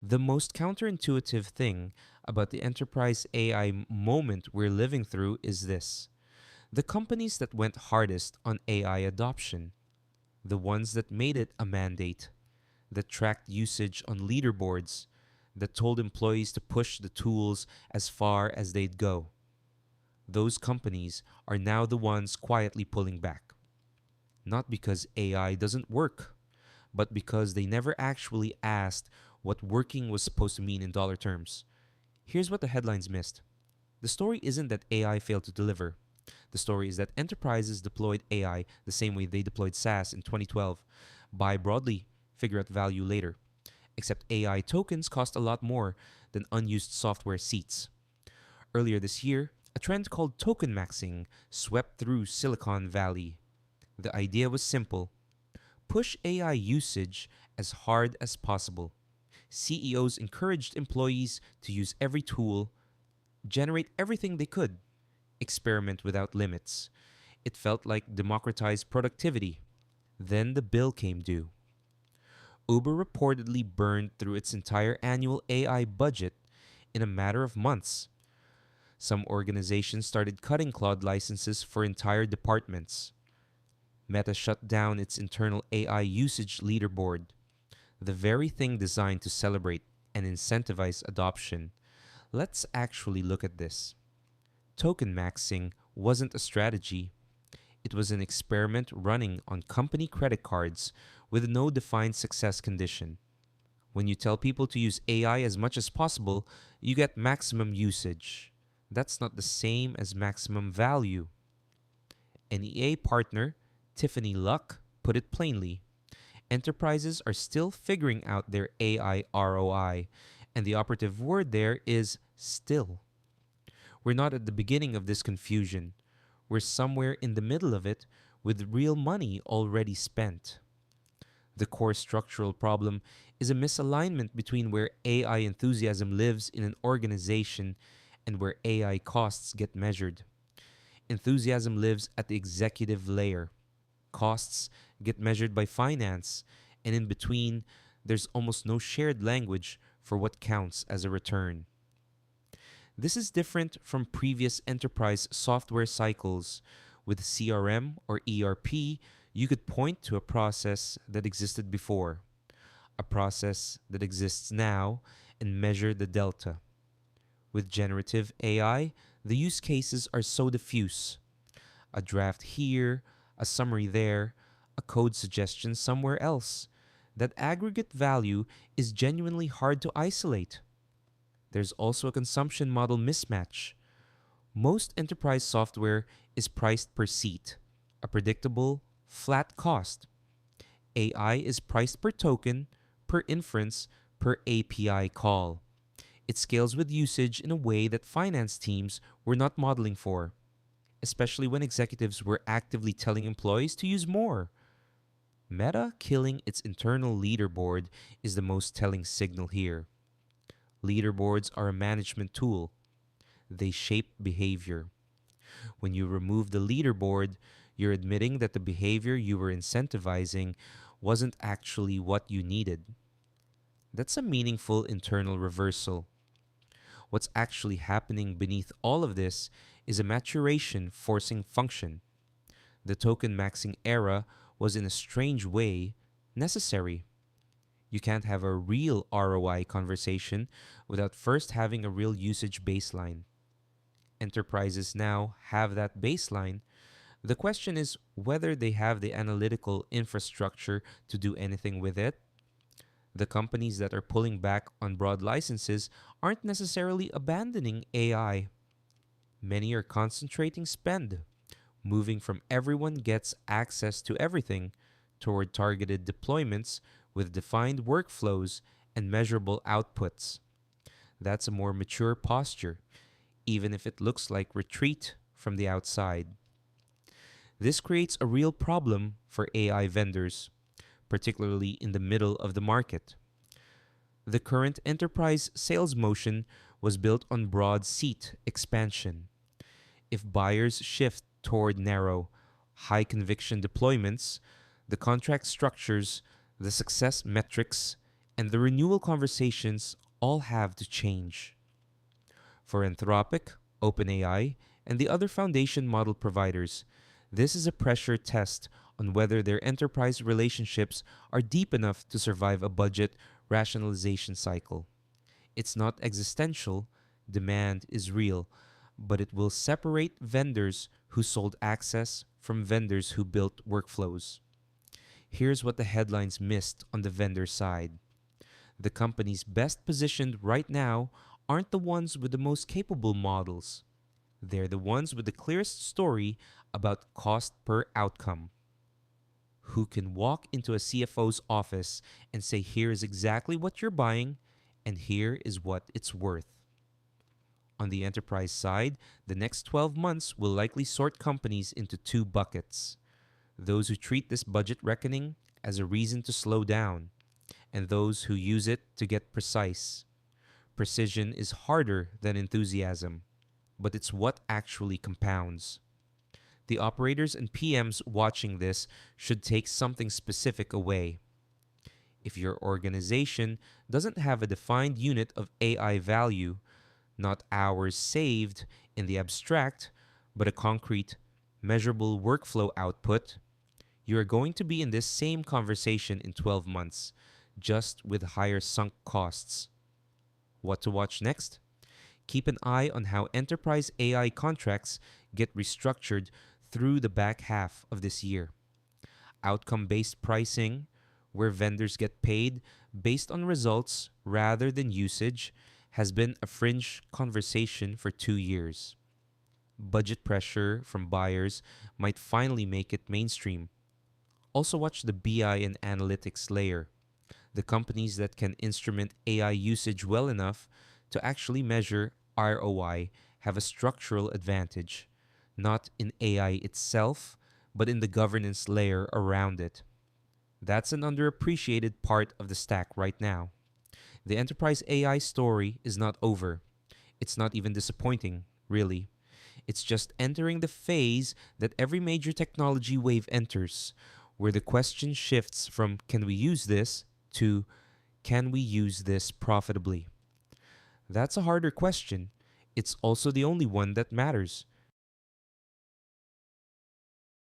The most counterintuitive thing about the enterprise AI moment we're living through is this: the companies that went hardest on AI adoption, the ones that made it a mandate, that tracked usage on leaderboards, that told employees to push the tools as far as they'd go. Those companies are now the ones quietly pulling back. Not because AI doesn't work, but because they never actually asked what working was supposed to mean in dollar terms. Here's what the headlines missed. The story isn't that AI failed to deliver. The story is that enterprises deployed AI the same way they deployed SaaS in 2012: buy broadly, figure out value later. Except AI tokens cost a lot more than unused software seats. Earlier this year, a trend called token maxing swept through Silicon Valley. The idea was simple: push AI usage as hard as possible. CEOs encouraged employees to use every tool, generate everything they could, experiment without limits. It felt like democratized productivity. Then the bill came due. Uber reportedly burned through its entire annual AI budget in a matter of months. Some organizations started cutting Claude licenses for entire departments. Meta shut down its internal AI usage leaderboard, the very thing designed to celebrate and incentivize adoption. Let's actually look at this. Token maxing wasn't a strategy, it was an experiment running on company credit cards with no defined success condition. When you tell people to use AI as much as possible, you get maximum usage. That's not the same as maximum value. An EA partner, Tiffany Luck, put it plainly: enterprises are still figuring out their AI ROI, and the operative word there is still. We're not at the beginning of this confusion. We're somewhere in the middle of it with real money already spent. The core structural problem is a misalignment between where AI enthusiasm lives in an organization and where AI costs get measured. Enthusiasm lives at the executive layer. Costs get measured by finance, and in between, there's almost no shared language for what counts as a return. This is different from previous enterprise software cycles. With CRM or ERP, you could point to a process that existed before, a process that exists now, and measure the delta. With generative AI, the use cases are so diffuse: a draft here, a summary there, a code suggestion somewhere else. That aggregate value is genuinely hard to isolate. There's also a consumption model mismatch. Most enterprise software is priced per seat, a predictable, flat cost. AI is priced per token, per inference, per API call. It scales with usage in a way that finance teams were not modeling for, especially when executives were actively telling employees to use more. Meta killing its internal leaderboard is the most telling signal here. Leaderboards are a management tool. They shape behavior. When you remove the leaderboard, you're admitting that the behavior you were incentivizing wasn't actually what you needed. That's a meaningful internal reversal. What's actually happening beneath all of this is a maturation forcing function. The token maxing era was, in a strange way, necessary. You can't have a real ROI conversation without first having a real usage baseline. Enterprises now have that baseline. The question is whether they have the analytical infrastructure to do anything with it. The companies that are pulling back on broad licenses aren't necessarily abandoning AI. Many are concentrating spend, moving from everyone gets access to everything toward targeted deployments with defined workflows and measurable outputs. That's a more mature posture, even if it looks like retreat from the outside. This creates a real problem for AI vendors, particularly in the middle of the market. The current enterprise sales motion was built on broad seat expansion. If buyers shift toward narrow, high conviction deployments, the contract structures, the success metrics, And the renewal conversations all have to change. For Anthropic, OpenAI, and the other foundation model providers, this is a pressure test on whether their enterprise relationships are deep enough to survive a budget rationalization cycle. It's not existential, demand is real, but it will separate vendors who sold access from vendors who built workflows. Here's what the headlines missed on the vendor side. The companies best positioned right now aren't the ones with the most capable models. They're the ones with the clearest story about cost per outcome. Who can walk into a CFO's office and say, here is exactly what you're buying, and here is what it's worth. On the enterprise side, the next 12 months will likely sort companies into two buckets: those who treat this budget reckoning as a reason to slow down, and those who use it to get precise. Precision is harder than enthusiasm, but it's what actually compounds. The operators and PMs watching this should take something specific away. If your organization doesn't have a defined unit of AI value, not hours saved in the abstract, but a concrete, measurable workflow output, you are going to be in this same conversation in 12 months, just with higher sunk costs. What to watch next? Keep an eye on how enterprise AI contracts get restructured through the back half of this year. Outcome based pricing, where vendors get paid based on results rather than usage, has been a fringe conversation for 2 years. Budget pressure from buyers might finally make it mainstream. Also, watch the BI and analytics layer, the companies that can instrument AI usage well enough to actually measure ROI have a structural advantage, not in AI itself, but in the governance layer around it. That's an underappreciated part of the stack right now. The enterprise AI story is not over. It's not even disappointing, really. It's just entering the phase that every major technology wave enters, where the question shifts from can we use this to can we use this profitably? That's a harder question. It's also the only one that matters